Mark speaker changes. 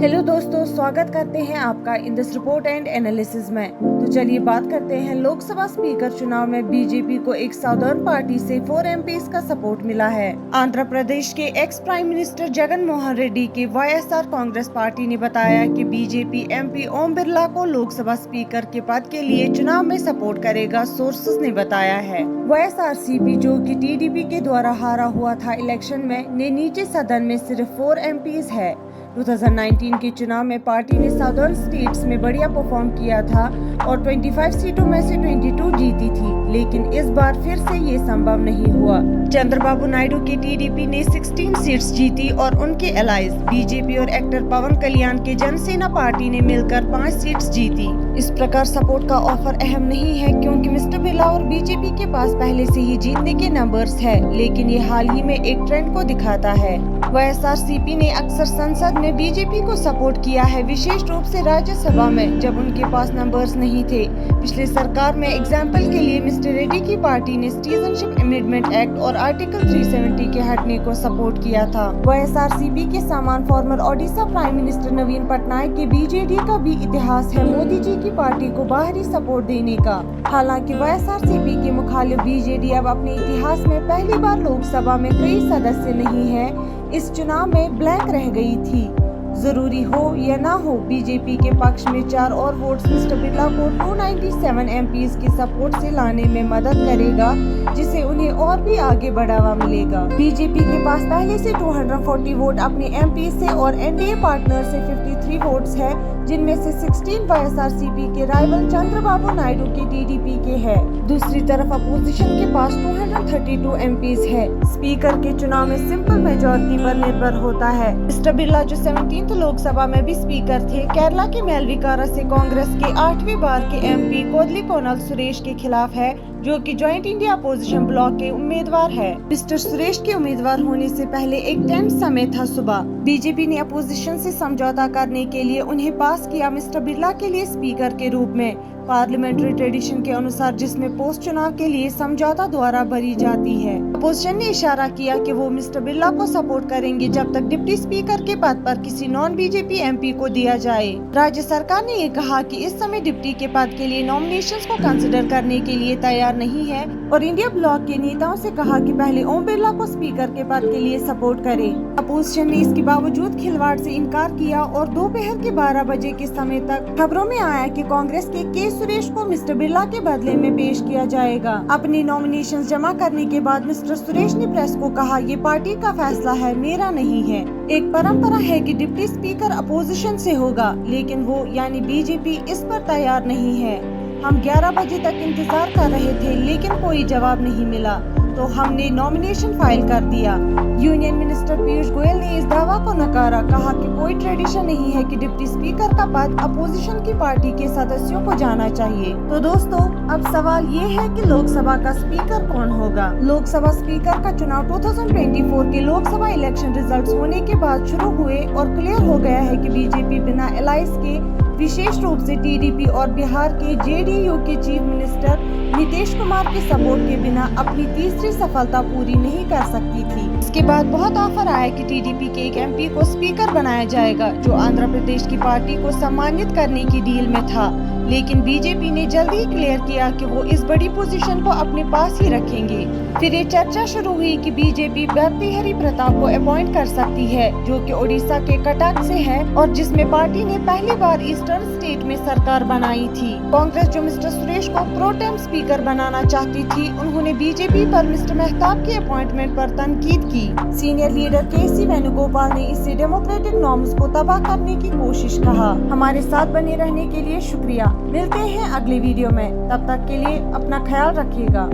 Speaker 1: Hello दोस्तों, स्वागत करते हैं आपका in this report and analysis में। तो चलिए बात करते हैं लोकसभा स्पीकर चुनाव में बीजेपी को एक साउदर्न पार्टी से 4 एमपीज का सपोर्ट मिला है। आंध्र प्रदेश के ex prime minister Jagan Mohan Reddy के वाईएसआर कांग्रेस पार्टी ने बताया कि बीजेपी एमपी ओम बिरला को लोकसभा स्पीकर के पद के लिए चुनाव में सपोर्ट करेगा, सोर्सेज ने बताया है। वाईएसआरसीपी, जो कि टीडीपी के द्वारा हारा हुआ था इलेक्शन में, ने नीचे सदन में सिर्फ 4 एमपीज है। 2019 के चुनाव में पार्टी ने साउदर्न स्टेट्स में बढ़िया परफॉर्म किया था और 25 सीटों में से 22 जीती थी, लेकिन इस बार फिर से ये संभव नहीं हुआ। चंद्रबाबू नायडू की टीडीपी ने 16 सीट्स जीती और उनके एलाइज बीजेपी और एक्टर पवन कल्याण के जनसेना पार्टी ने मिलकर 5 सीट्स जीती। इस प्रकार सपोर्ट का ऑफर अहम नहीं है, क्योंकि मिस्टर बिरला और बीजेपी के पास पहले से ही जीतने के नंबर्स है, लेकिन ये हाल ही में एक ट्रेंड को दिखाता है। वाईएसआरसीपी ने अक्सर संसद में बीजेपी को सपोर्ट किया है, विशेष रूप से राज्यसभा में जब उनके पास नंबर्स नहीं थे। पिछले सरकार में एग्जाम्पल के लिए मिस्टर रेड्डी की पार्टी ने सिटीजनशिप अमेंडमेंट एक्ट और आर्टिकल 370 के हटने को सपोर्ट किया था। वाईएसआरसीपी के समान फॉर्मर ओडिशा प्राइम मिनिस्टर नवीन पटनायक के बीजेडी का भी इतिहास है मोदी जी की पार्टी को बाहरी सपोर्ट देने का। हालांकि वाईएसआरसीपी के मुखालिफ बीजेडी अब अपने इतिहास में पहली बार लोकसभा में कई सदस्य नहीं है, इस चुनाव में ब्लैंक रह गई थी। जरूरी हो या ना हो, बीजेपी के पक्ष में 4 और वोट्स मिस्टर बिरला को 297 एमपीज की सपोर्ट से लाने में मदद करेगा, जिससे उन्हें और भी आगे बढ़ावा मिलेगा। बीजेपी के पास पहले से 240 वोट अपने एमपी से और एनडीए पार्टनर से 53 वोट्स है, जिनमें से 16 वाईएसआरसीपी के राइवल चंद्रबाबू नायडू के टीडीपी के है। दूसरी तरफ अपोजिशन के पास 232 एमपीज है। स्पीकर के चुनाव में सिंपल मेजॉरिटी पर निर्भर होता है। मिस्टर बिरला, जो 17th लोकसभा में भी स्पीकर थे, केरला के मेलविकारा से कांग्रेस के 8वीं बार के एमपी कोदलीकोनल सुरेश के खिलाफ है, जो कि ज्वाइंट इंडिया अपोजिशन ब्लॉक के उम्मीदवार है। मिस्टर सुरेश के उम्मीदवार होने से पहले एक टेंस समय था सुबह। बीजेपी ने अपोजिशन से समझौता करने के लिए उन्हें पास किया मिस्टर बिरला के लिए स्पीकर के रूप में, पार्लियामेंट्री ट्रेडिशन के अनुसार, जिसमें पोस्ट चुनाव के लिए समझौता द्वारा भरी जाती है। अपोजिशन ने इशारा किया कि वो मिस्टर बिरला को सपोर्ट करेंगे जब तक डिप्टी स्पीकर के पद पर किसी नॉन बीजेपी एमपी को दिया जाए। राज्य सरकार ने ये कहा कि इस समय डिप्टी के पद के लिए नॉमिनेशंस को कंसिडर करने के लिए तैयार नहीं है और इंडिया ब्लॉक के नेताओं से कहा कि पहले ओम बिरला को स्पीकर के पद के लिए सपोर्ट करें। अपोजिशन ने इसके बावजूद खिलवाड़ से इनकार किया और दोपहर के 12 बजे के समय तक खबरों में आया कि कांग्रेस के सुरेश को मिस्टर बिरला के बदले में पेश किया जाएगा। अपनी नॉमिनेशंस जमा करने के बाद मिस्टर सुरेश ने प्रेस को कहा, ये पार्टी का फैसला है, मेरा नहीं है। एक परंपरा है कि डिप्टी स्पीकर अपोजिशन से होगा, लेकिन वो यानी बीजेपी इस पर तैयार नहीं है। हम 11 बजे तक इंतजार कर रहे थे, लेकिन कोई जवाब नहीं मिला, तो हमने नॉमिनेशन फाइल कर दिया। यूनियन मिनिस्टर पीयूष गोयल ने इस दावा को नकारा, कहा कि कोई ट्रेडिशन नहीं है कि डिप्टी स्पीकर का पद अपोजिशन की पार्टी के सदस्यों को जाना चाहिए। तो दोस्तों, अब सवाल ये है कि लोकसभा का स्पीकर कौन होगा। लोकसभा स्पीकर का चुनाव 2024 के लोकसभा इलेक्शन रिजल्ट्स होने के बाद शुरू हुए और क्लियर हो गया है कि बीजेपी बिना एलाइंस के, विशेष रूप से टीडीपी और बिहार के जेडीयू के चीफ मिनिस्टर नीतीश कुमार के सपोर्ट के बिना अपनी तीसरी सफलता पूरी नहीं कर सकती थी। इसके बाद बहुत ऑफर आया कि टीडीपी के एक एमपी को स्पीकर बनाया जाएगा, जो आंध्र प्रदेश की पार्टी को सम्मानित करने की डील में था, लेकिन बीजेपी ने जल्दी ही क्लियर किया कि वो इस बड़ी पोजीशन को अपने पास ही रखेंगे। फिर ये चर्चा शुरू हुई कि बीजेपी भर्तृहरि प्रताप को अपॉइंट कर सकती है, जो कि ओडिशा के कटक से है और जिसमें पार्टी ने पहली बार ईस्टर्न स्टेट में सरकार बनाई थी। कांग्रेस, जो मिस्टर सुरेश को प्रोटेम स्पीकर बनाना चाहती थी, उन्होंने बीजेपी पर मिस्टर मेहताब की अपॉइंटमेंट पर तनकीद की। Senior leader KC. वेणुगोपाल ने इससे डेमोक्रेटिक नॉर्म्स को तबाह करने की कोशिश कहा। हमारे साथ बने रहने के लिए शुक्रिया। मिलते हैं अगले वीडियो में, तब तक के लिए अपना ख्याल रखिएगा।